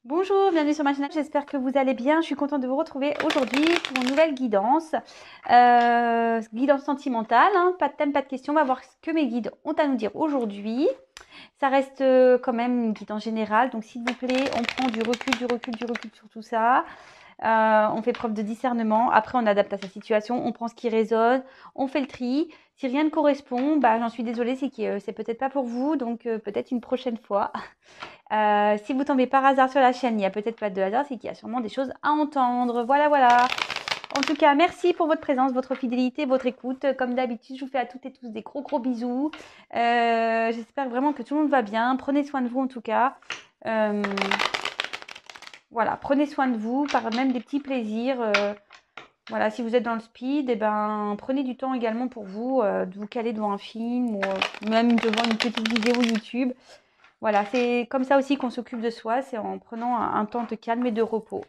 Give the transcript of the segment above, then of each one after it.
Bonjour, bienvenue sur ma chaîne, j'espère que vous allez bien. Je suis contente de vous retrouver aujourd'hui pour une nouvelle guidance. Guidance sentimentale, hein. Pas de thème, pas de questions. On va voir ce que mes guides ont à nous dire aujourd'hui. Ça reste quand même une guidance générale, donc s'il vous plaît, on prend du recul sur tout ça. On fait preuve de discernement. Après, on adapte à sa situation, on prend ce qui résonne, on fait le tri. Si rien ne correspond, bah, j'en suis désolée, c'est que c'est peut-être pas pour vous, donc peut-être une prochaine fois. Si vous tombez par hasard sur la chaîne, il n'y a peut-être pas de hasard, c'est qu'il y a sûrement des choses à entendre. Voilà, voilà. En tout cas, merci pour votre présence, votre fidélité, votre écoute. Comme d'habitude, je vous fais à toutes et tous des gros bisous. J'espère vraiment que tout le monde va bien. Prenez soin de vous en tout cas. Voilà, prenez soin de vous par même des petits plaisirs. Voilà, si vous êtes dans le speed, prenez du temps également pour vous, de vous caler devant un film ou même devant une petite vidéo YouTube. Voilà, c'est comme ça aussi qu'on s'occupe de soi, c'est en prenant un temps de calme et de repos.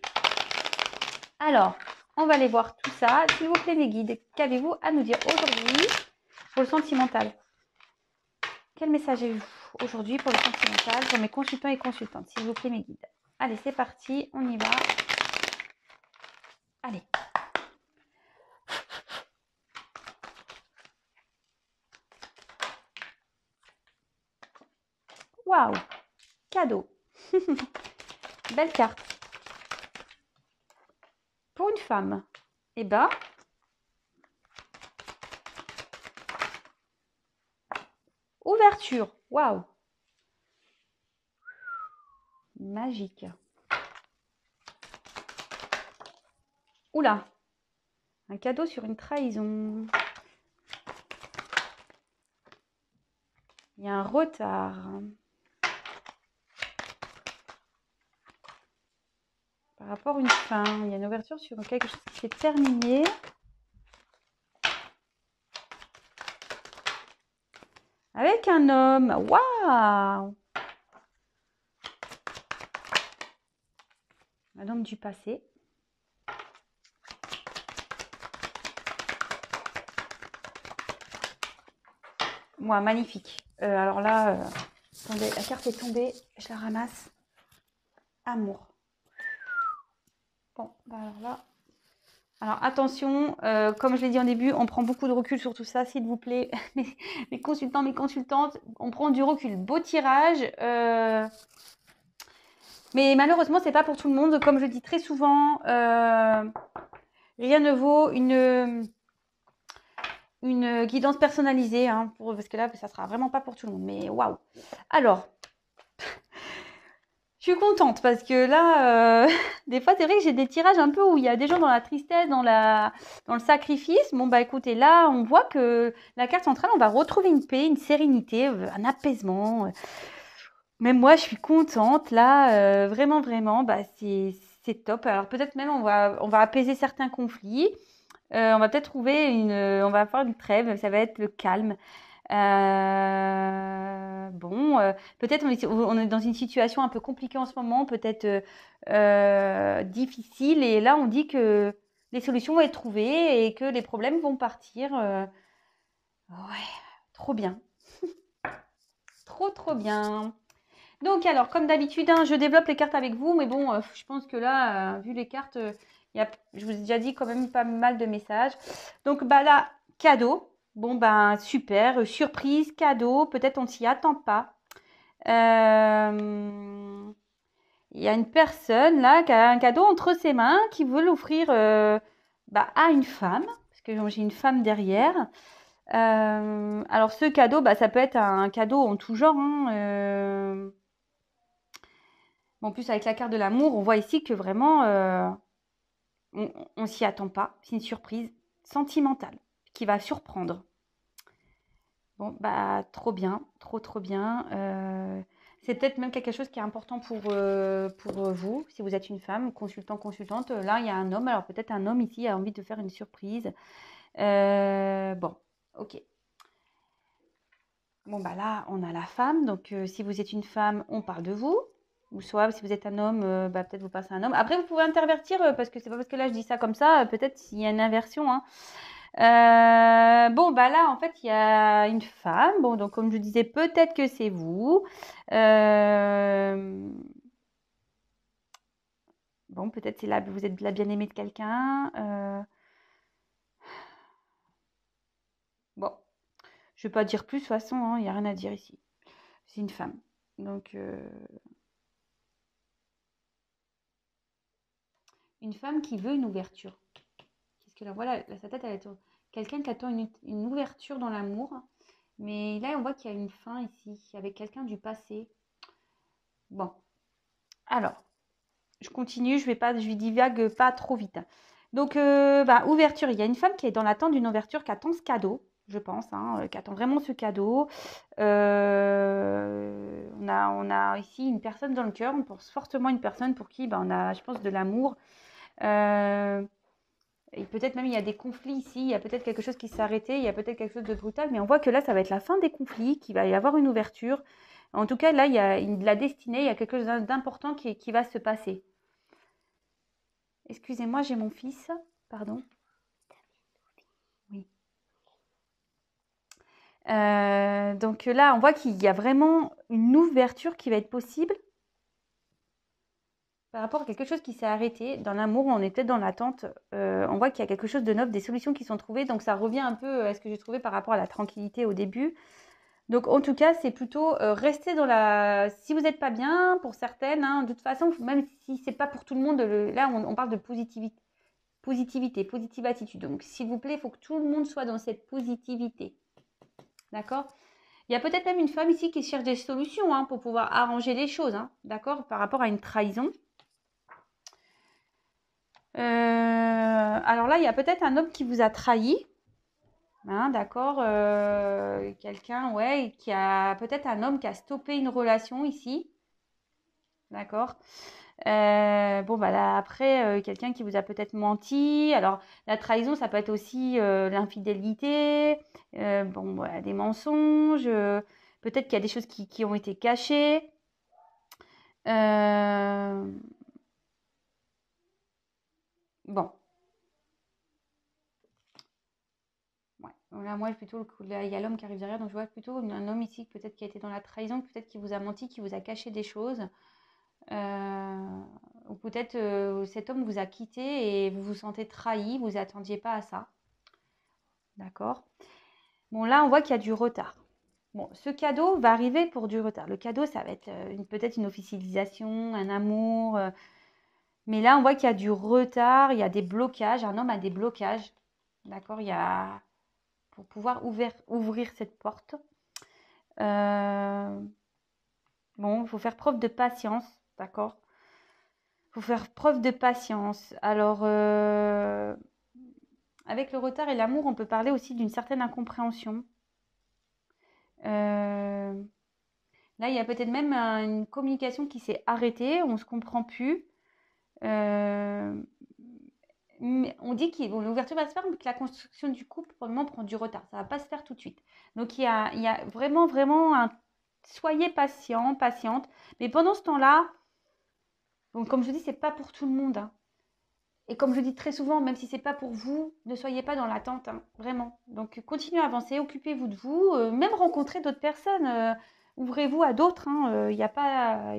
Alors, on va aller voir tout ça. S'il vous plaît, mes guides, qu'avez-vous à nous dire aujourd'hui pour le sentimental? Quel message avez-vous aujourd'hui pour le sentimental, pour mes consultants et consultantes? S'il vous plaît, mes guides. Allez, c'est parti, on y va. Allez. Waouh, cadeau. Belle carte. Pour une femme, eh ben, ouverture. Waouh. Magique. Oula. Un cadeau sur une trahison. Il y a un retard. Par rapport à une fin. Il y a une ouverture sur quelque chose qui s'est terminé. Avec un homme. Waouh! Un homme du passé. Moi, magnifique. Alors là, attendez, la carte est tombée. Je la ramasse. Amour. Bon, bah alors là. Alors attention, comme je l'ai dit en début, on prend beaucoup de recul sur tout ça, s'il vous plaît. Mes consultants, mes consultantes, on prend du recul. Beau tirage. Mais malheureusement, c'est pas pour tout le monde. Comme je dis très souvent, rien ne vaut une guidance personnalisée, hein, parce que là, ça sera vraiment pas pour tout le monde. Mais waouh! Alors, je suis contente parce que là, des fois, c'est vrai que j'ai des tirages un peu où il y a des gens dans la tristesse, dans le sacrifice. Bon, bah écoutez, là, on voit que la carte centrale, on va retrouver une paix, une sérénité, un apaisement. Même moi, je suis contente. Là, vraiment, bah, c'est top. Alors, peut-être même, on va apaiser certains conflits. On va peut-être trouver on va faire une trêve, ça va être le calme. Bon, peut-être on est dans une situation un peu compliquée en ce moment, peut-être difficile, et là on dit que les solutions vont être trouvées et que les problèmes vont partir. Ouais, trop bien, trop bien. Donc alors, comme d'habitude, hein, je développe les cartes avec vous, mais bon, je pense que là, vu les cartes, je vous ai déjà dit quand même pas mal de messages. Donc bah là, cadeau. Bon ben super, surprise, cadeau, peut-être on ne s'y attend pas. Il y a une personne là qui a un cadeau entre ses mains, qui veut l'offrir à une femme, parce que j'ai une femme derrière. Alors ce cadeau, bah, ça peut être un cadeau en tout genre, hein, en plus, avec la carte de l'amour, on voit ici que vraiment, on s'y attend pas. C'est une surprise sentimentale qui va surprendre. Bon, bah, trop bien, trop bien. C'est peut-être même quelque chose qui est important pour vous, si vous êtes une femme, consultant, consultante. Là, il y a un homme. Alors, peut-être un homme ici a envie de faire une surprise. Bon, ok. Bon, bah là, on a la femme. Donc, si vous êtes une femme, on parle de vous. Ou soit, si vous êtes un homme, bah, peut-être vous passez un homme. Après, vous pouvez intervertir, parce que c'est pas parce que là, je dis ça comme ça, peut-être s'il y a une inversion, hein. Bon, bah là, en fait, il y a une femme. Bon, donc, comme je disais, peut-être que c'est vous. Bon, peut-être c'est là, vous êtes la bien-aimée de quelqu'un. Bon, je ne vais pas dire plus, de toute façon, hein, il n'y a rien à dire ici. C'est une femme. Donc, une femme qui veut une ouverture. Qu'est-ce que là, voilà, là, sa tête, elle est quelqu'un qui attend une ouverture dans l'amour. Mais là, on voit qu'il y a une fin ici, avec quelqu'un du passé. Bon, alors, je continue, je divague pas trop vite. Donc, ouverture, il y a une femme qui est dans l'attente d'une ouverture, qui attend ce cadeau, je pense, hein, qui attend vraiment ce cadeau. On a ici une personne dans le cœur, on pense fortement à une personne pour qui on a, je pense, de l'amour. Et peut-être même il y a des conflits ici, il y a peut-être quelque chose qui s'est arrêté, il y a peut-être quelque chose de brutal, mais on voit que là, ça va être la fin des conflits, qu'il va y avoir une ouverture. En tout cas, là, il y a de la destinée, il y a quelque chose d'important qui va se passer. Excusez-moi, j'ai mon fils. Pardon. Oui. Donc là, on voit qu'il y a vraiment une ouverture qui va être possible par rapport à quelque chose qui s'est arrêté. Dans l'amour, on est peut-être dans l'attente. On voit qu'il y a quelque chose de neuf, des solutions qui sont trouvées. Donc ça revient un peu à ce que j'ai trouvé par rapport à la tranquillité au début. Donc en tout cas, c'est plutôt rester dans la... Si vous n'êtes pas bien, pour certaines, hein, de toute façon, même si c'est pas pour tout le monde, là on parle de positive attitude. Donc s'il vous plaît, il faut que tout le monde soit dans cette positivité. D'accord? Il y a peut-être même une femme ici qui cherche des solutions hein, pour pouvoir arranger les choses, hein, d'accord? Par rapport à une trahison. Alors là, il y a peut-être un homme qui vous a trahi. Hein, d'accord, quelqu'un, ouais, qui a peut-être un homme qui a stoppé une relation ici, d'accord. Bon, bah là, après, quelqu'un qui vous a peut-être menti. Alors, la trahison, ça peut être aussi l'infidélité, bon, voilà, des mensonges. Peut-être qu'il y a des choses qui ont été cachées. Bon. Ouais. Là, moi, plutôt, là, il y a l'homme qui arrive derrière, donc je vois plutôt un homme ici, peut-être qui a été dans la trahison, peut-être qui vous a menti, qui vous a caché des choses. Ou peut-être cet homme vous a quitté et vous vous sentez trahi, vous attendiez pas à ça. D'accord? Bon, là, on voit qu'il y a du retard. Bon, ce cadeau va arriver pour du retard. Le cadeau, ça va être peut-être une officialisation, un amour. Mais là, on voit qu'il y a du retard, il y a des blocages. Un homme a des blocages. D'accord? Il y a... Pour pouvoir ouvrir cette porte. Bon, il faut faire preuve de patience. D'accord? Il faut faire preuve de patience. Alors, avec le retard et l'amour, on peut parler aussi d'une certaine incompréhension. Là, il y a peut-être même une communication qui s'est arrêtée, on ne se comprend plus. On dit que l'ouverture va se faire, mais que la construction du couple, pour le moment, prend du retard. Ça ne va pas se faire tout de suite. Donc, il y a vraiment, vraiment un... Soyez patient, patiente. Mais pendant ce temps-là, donc, comme je dis, ce n'est pas pour tout le monde. Hein. Et comme je dis très souvent, même si ce n'est pas pour vous, ne soyez pas dans l'attente, hein, vraiment. Donc, continuez à avancer, occupez-vous de vous, même rencontrer d'autres personnes. Ouvrez-vous à d'autres. Il n'y a pas,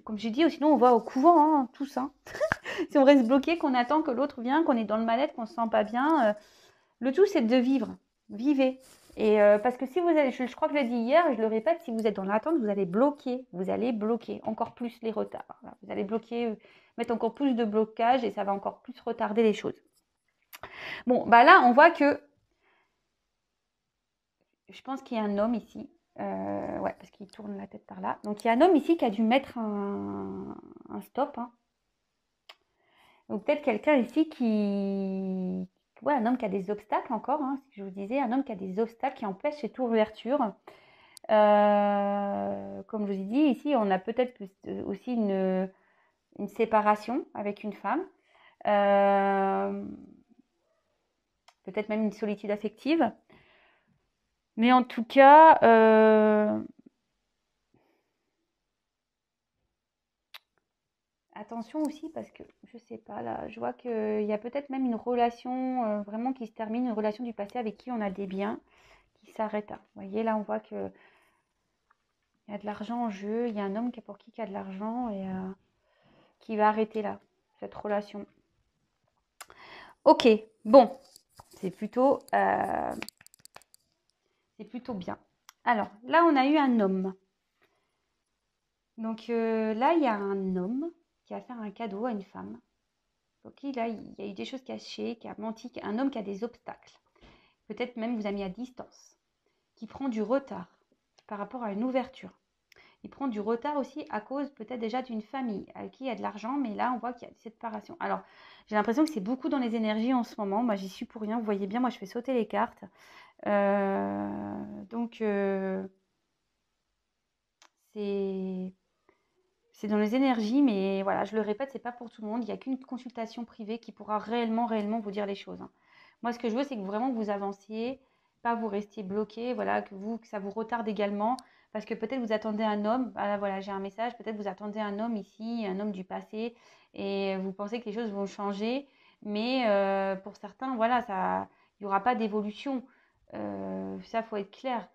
comme j'ai dit, sinon on va au couvent, hein, tous. Hein. Si on reste bloqué, qu'on attend que l'autre vienne, qu'on est dans le mal-être, qu'on ne se sent pas bien, le tout, c'est de vivre. Vivez. Et parce que si vous êtes, je crois que je l'ai dit hier, et je le répète, si vous êtes dans l'attente, vous allez bloquer encore plus les retards. Voilà. Vous allez bloquer, mettre encore plus de blocage et ça va encore plus retarder les choses. Bon, bah là, on voit que, je pense qu'il y a un homme ici, ouais, parce qu'il tourne la tête par là. Donc il y a un homme ici qui a dû mettre un stop. Hein. Donc peut-être quelqu'un ici qui, ouais, un homme qui a des obstacles encore, hein, ce que je vous disais, un homme qui a des obstacles qui empêchent cette ouverture. Comme je vous ai dit, ici, on a peut-être aussi une séparation avec une femme. Peut-être même une solitude affective. Mais en tout cas, attention aussi parce que, je sais pas, là, je vois qu'il y a peut-être même une relation vraiment qui se termine, une relation du passé avec qui on a des biens qui s'arrête. Hein. Vous voyez, là, on voit que il y a de l'argent en jeu. Il y a un homme pour qui il y a de l'argent et qui va arrêter là. cette relation. Ok, bon, c'est plutôt bien. Alors, là, on a eu un homme. Donc là, il y a un homme qui a fait un cadeau à une femme. Ok, là, il y a eu des choses cachées, qui a menti, un homme qui a des obstacles. Peut-être même vous a mis à distance, qui prend du retard par rapport à une ouverture. Il prend du retard aussi à cause peut-être déjà d'une famille avec qui il y a de l'argent, mais là, on voit qu'il y a cette séparation. Alors, j'ai l'impression que c'est beaucoup dans les énergies en ce moment. Moi, j'y suis pour rien. Vous voyez bien, moi, je fais sauter les cartes. Donc, c'est dans les énergies, mais voilà, je le répète, c'est pas pour tout le monde. Il n'y a qu'une consultation privée qui pourra réellement vous dire les choses. Moi, ce que je veux, c'est que vraiment vous avanciez, pas vous restiez bloqué, voilà, que ça vous retarde également, parce que peut-être vous attendez un homme. Ah, voilà, j'ai un message. Peut-être vous attendez un homme ici, un homme du passé, et vous pensez que les choses vont changer, mais pour certains, voilà, il n'y aura pas d'évolution. Ça, faut être clair.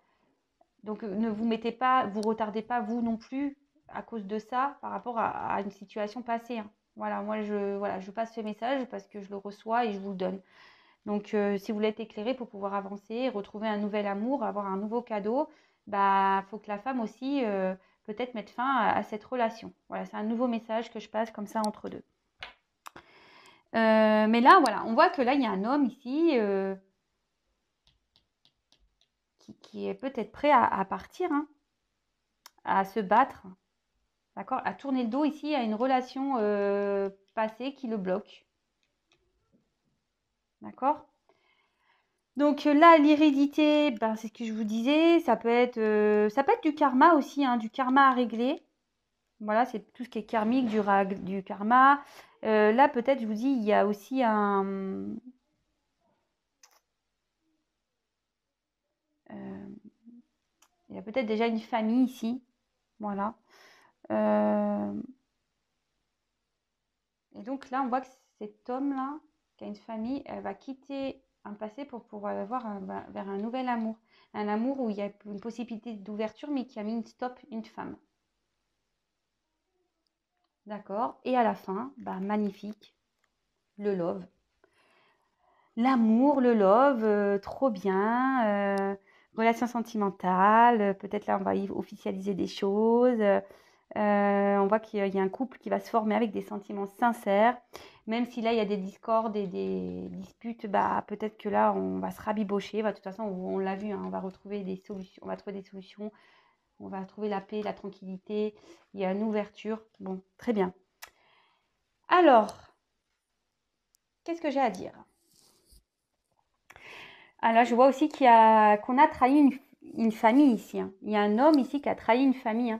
Donc, ne vous mettez pas, vous retardez pas vous non plus à cause de ça par rapport à une situation passée. Voilà, moi, je passe ce message parce que je le reçois et je vous le donne. Donc, si vous voulez être éclairé pour pouvoir avancer, retrouver un nouvel amour, avoir un nouveau cadeau, bah, faut que la femme aussi, peut-être mette fin à cette relation. Voilà, c'est un nouveau message que je passe comme ça entre deux. Mais là, voilà, on voit que là, il y a un homme ici qui est peut-être prêt à partir, à se battre. D'accord? À tourner le dos ici à une relation passée qui le bloque. D'accord? Donc là, l'hérédité, ben, c'est ce que je vous disais, ça peut être du karma aussi, du karma à régler. Voilà, c'est tout ce qui est karmique, du karma. Là, peut-être, je vous dis, il y a aussi il y a peut-être déjà une famille ici. Voilà. Et donc là, on voit que cet homme-là, qui a une famille, elle va quitter un passé pour pouvoir avoir vers un nouvel amour. Un amour où il y a une possibilité d'ouverture, mais qui a mis une stop, une femme. D'accord? Et à la fin, bah, magnifique, le love. L'amour, le love, trop bien. Relation sentimentale, peut-être là, on va officialiser des choses. On voit qu'il y a un couple qui va se former avec des sentiments sincères. Même si là, il y a des discordes et des disputes, bah, peut-être que là, on va se rabibocher. Bah, de toute façon, on l'a vu, on va retrouver des solutions. On va trouver des solutions. On va trouver la paix, la tranquillité. Il y a une ouverture. Bon, très bien. Alors, qu'est-ce que j'ai à dire? Alors, je vois aussi qu'on a trahi une famille ici. Il y a un homme ici qui a trahi une famille.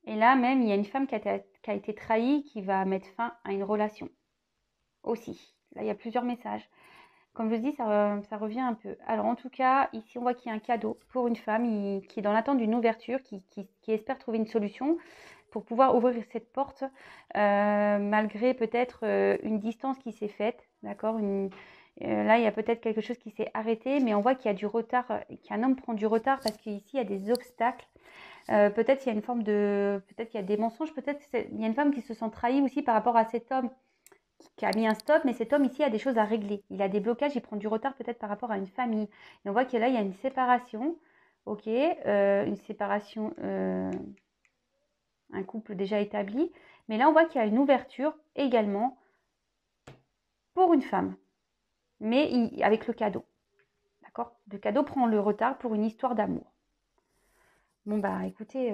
Et là, même, il y a une femme qui a été trahie qui va mettre fin à une relation aussi. Là, il y a plusieurs messages. Comme je vous dis, ça revient un peu. Alors, en tout cas, ici, on voit qu'il y a un cadeau pour une femme qui est dans l'attente d'une ouverture, qui espère trouver une solution pour pouvoir ouvrir cette porte, malgré peut-être une distance qui s'est faite. D'accord? Là, il y a peut-être quelque chose qui s'est arrêté, mais on voit qu'il y a du retard, qu'un homme prend du retard parce qu'ici, il y a des obstacles. Peut-être il y a une forme de... Peut-être qu'il y a des mensonges, peut-être il y a une femme qui se sent trahie aussi par rapport à cet homme qui a mis un stop, mais cet homme ici a des choses à régler. Il a des blocages, il prend du retard peut-être par rapport à une famille. Et on voit que là, il y a une séparation, ok, une séparation, un couple déjà établi. Mais là, on voit qu'il y a une ouverture également pour une femme, mais avec le cadeau. D'accord? Le cadeau prend le retard pour une histoire d'amour. Bon, bah écoutez,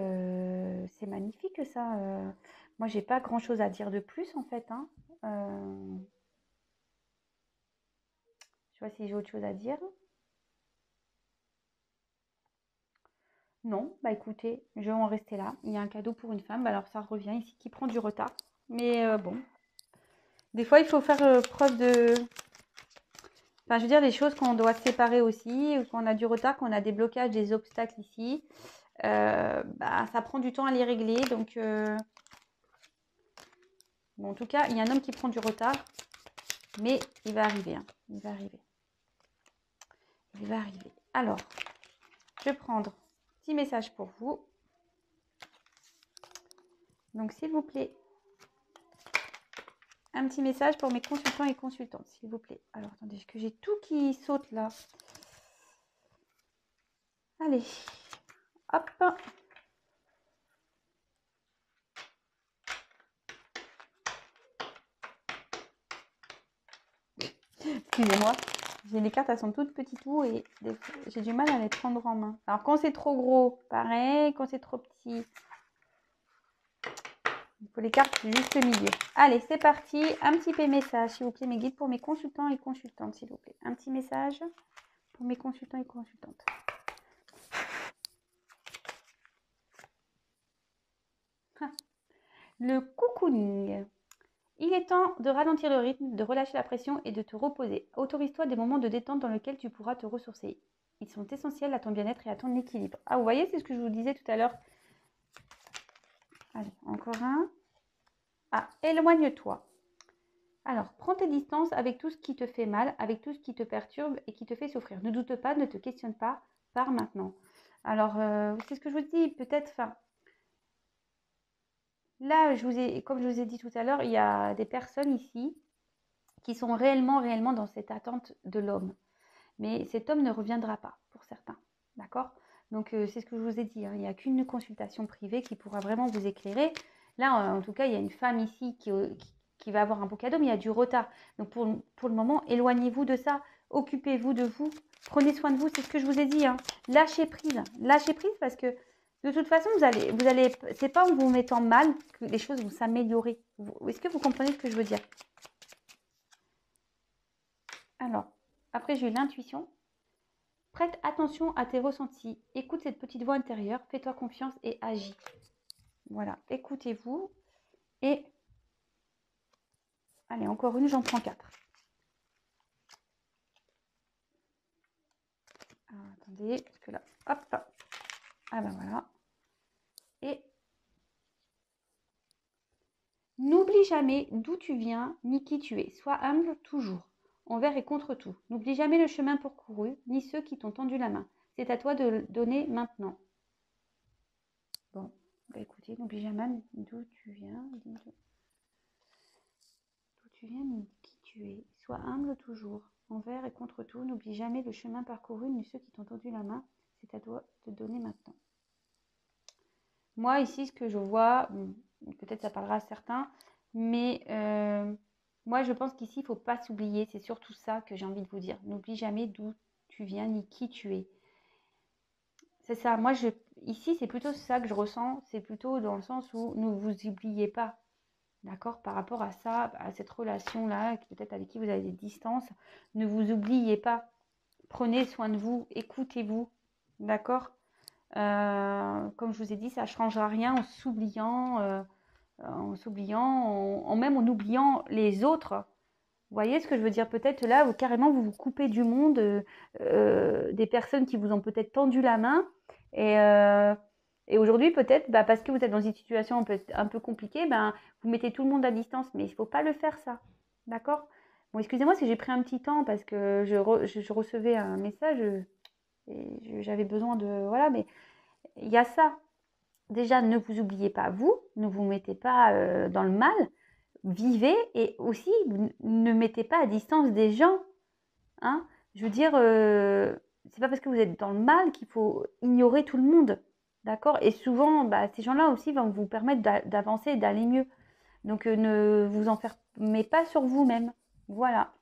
c'est magnifique ça. Moi, j'ai pas grand-chose à dire de plus en fait. Je vois si j'ai autre chose à dire. Non, bah écoutez, je vais en rester là. Il y a un cadeau pour une femme. Bah, alors ça revient ici qui prend du retard. Mais bon, des fois, il faut faire preuve de... Enfin, je veux dire, les choses qu'on doit se séparer aussi, ou qu'on a du retard, qu'on a des blocages, des obstacles ici. Bah, ça prend du temps à les régler. Donc, bon, en tout cas, il y a un homme qui prend du retard. Mais il va arriver. Il va arriver. Il va arriver. Alors, je vais prendre un petit message pour vous. Donc, s'il vous plaît, un petit message pour mes consultants et consultantes, s'il vous plaît. Alors, attendez, que j'ai tout qui saute là. Allez, hop. Excusez-moi, les cartes, elles sont toutes petites et j'ai du mal à les prendre en main. Alors, quand c'est trop gros, pareil. Quand c'est trop petit, il faut les cartes juste au milieu. Allez, c'est parti. Un petit peu message, s'il vous plaît, mes guides pour mes consultants et consultantes, s'il vous plaît. Un petit message pour mes consultants et consultantes. Le cocooning. Il est temps de ralentir le rythme, de relâcher la pression et de te reposer. Autorise-toi des moments de détente dans lesquels tu pourras te ressourcer. Ils sont essentiels à ton bien-être et à ton équilibre. Ah, vous voyez, c'est ce que je vous disais tout à l'heure. Allez, encore un. Ah, éloigne-toi. Alors, prends tes distances avec tout ce qui te fait mal, avec tout ce qui te perturbe et qui te fait souffrir. Ne doute pas, ne te questionne pas, pars maintenant. Alors, c'est ce que je vous dis, peut-être, enfin, là, comme je vous ai dit tout à l'heure, il y a des personnes ici qui sont réellement dans cette attente de l'homme. Mais cet homme ne reviendra pas, pour certains. D'accord? Donc, c'est ce que je vous ai dit, hein. Il n'y a qu'une consultation privée qui pourra vraiment vous éclairer. Là, en tout cas, il y a une femme ici qui va avoir un beau cadeau, mais il y a du retard. Donc, pour le moment, éloignez-vous de ça. Occupez-vous de vous. Prenez soin de vous. C'est ce que je vous ai dit, hein. Lâchez prise. Lâchez prise parce que de toute façon, c'est pas en vous mettant mal que les choses vont s'améliorer. Est-ce que vous comprenez ce que je veux dire? Alors, après, j'ai eu l'intuition. Prête attention à tes ressentis. Écoute cette petite voix intérieure. Fais-toi confiance et agis. Voilà, écoutez-vous. Et allez, encore une, j'en prends 4. Alors, attendez, parce que là, hop. Ah ben voilà. Et n'oublie jamais d'où tu viens ni qui tu es. Sois humble toujours, envers et contre tout. N'oublie jamais le chemin parcouru, ni ceux qui t'ont tendu la main. C'est à toi de le donner maintenant. Bon, bah écoutez, n'oublie jamais d'où tu viens, ni qui tu es. Sois humble toujours, envers et contre tout. N'oublie jamais le chemin parcouru, ni ceux qui t'ont tendu la main. C'est à toi de donner maintenant. Moi, ici, ce que je vois, peut-être ça parlera à certains, mais moi, je pense qu'ici, il ne faut pas s'oublier. C'est surtout ça que j'ai envie de vous dire. N'oublie jamais d'où tu viens ni qui tu es. C'est ça. Moi, ici, c'est plutôt ça que je ressens. C'est plutôt dans le sens où ne vous oubliez pas. D'accord? Par rapport à ça, à cette relation-là, peut-être avec qui vous avez des distances, ne vous oubliez pas. Prenez soin de vous, écoutez-vous. D'accord? Comme je vous ai dit, ça ne changera rien en s'oubliant, même en oubliant les autres. Vous voyez ce que je veux dire? Peut-être là, carrément, vous vous coupez du monde, des personnes qui vous ont peut-être tendu la main. Et aujourd'hui, peut-être, parce que vous êtes dans une situation un peu compliquée, vous mettez tout le monde à distance. Mais il ne faut pas le faire, ça. D'accord? Bon, excusez-moi si j'ai pris un petit temps parce que je recevais un message et j'avais besoin de... Voilà, mais il y a ça. Déjà, ne vous oubliez pas vous, ne vous mettez pas dans le mal, vivez et aussi ne mettez pas à distance des gens. Hein. Je veux dire, c'est pas parce que vous êtes dans le mal qu'il faut ignorer tout le monde. D'accord? Et souvent, ces gens-là aussi vont vous permettre d'avancer et d'aller mieux. Donc, ne vous enfermez pas sur vous-même. Voilà.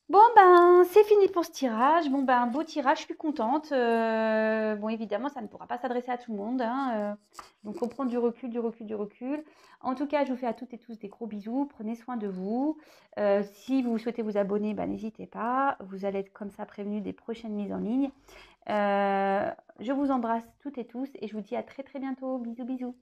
Bon, c'est fini pour ce tirage. Bon, beau tirage, je suis contente. Bon, évidemment, ça ne pourra pas s'adresser à tout le monde. Hein, donc, on prend du recul, du recul, du recul. En tout cas, je vous fais à toutes et tous des gros bisous. Prenez soin de vous. Si vous souhaitez vous abonner, n'hésitez pas. Vous allez être comme ça prévenus des prochaines mises en ligne. Je vous embrasse toutes et tous et je vous dis à très très bientôt. Bisous, bisous.